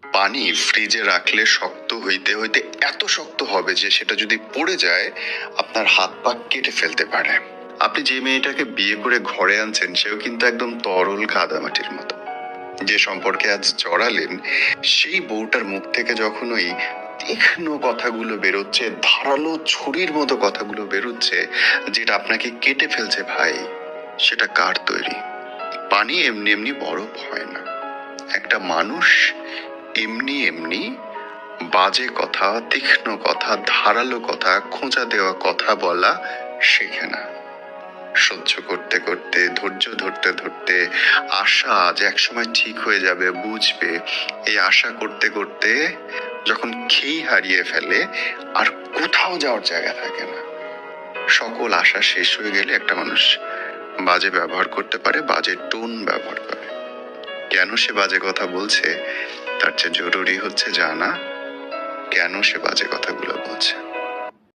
পানি ফ্রিজে রাখলে শক্ত হইতে হইতে এত শক্ত হবে যে সেটা যদি পড়ে যায় আপনার হাত পা কেটে ফেলতে পারে। আপনি যে মেয়েটাকে বিয়ে করে ঘরে আনছেন সেও কিন্তু একদম তরল কাদামাটির মতো। যে সম্পর্কে আজ জড়ালেন সেই বউটার মুখ থেকে যখন ওই তীক্ষ্ণ কথাগুলো বেরোচ্ছে, ধারালো ছুরির মতো কথাগুলো বেরোচ্ছে যেটা আপনাকে কেটে ফেলছে ভাই, সেটা কার তৈরি? পানি এমনি এমনি বরফ হয় না। একটা মানুষ এমনি এমনি বাজে কথা, তীক্ষ্ণ কথা, ধারালো কথা, খোঁচা দেওয়া কথা বলা শেখে না। সহ্য করতে করতে, ধৈর্য ধরতে ধরতে, আশা যে একসময় ঠিক হয়ে যাবে, বুঝবে, এই আশা করতে করতে যখন খেই হারিয়ে ফেলে আর কোথাও যাওয়ার জায়গা থাকে না। সকল আশা শেষ হয়ে গেলে একটা মানুষ বাজে ব্যবহার করতে পারে, বাজে টোন ব্যবহার করে। কেন সে বাজে কথা বলছে তার চেয়ে জরুরি হচ্ছে জানা কেন সে বাজে কথা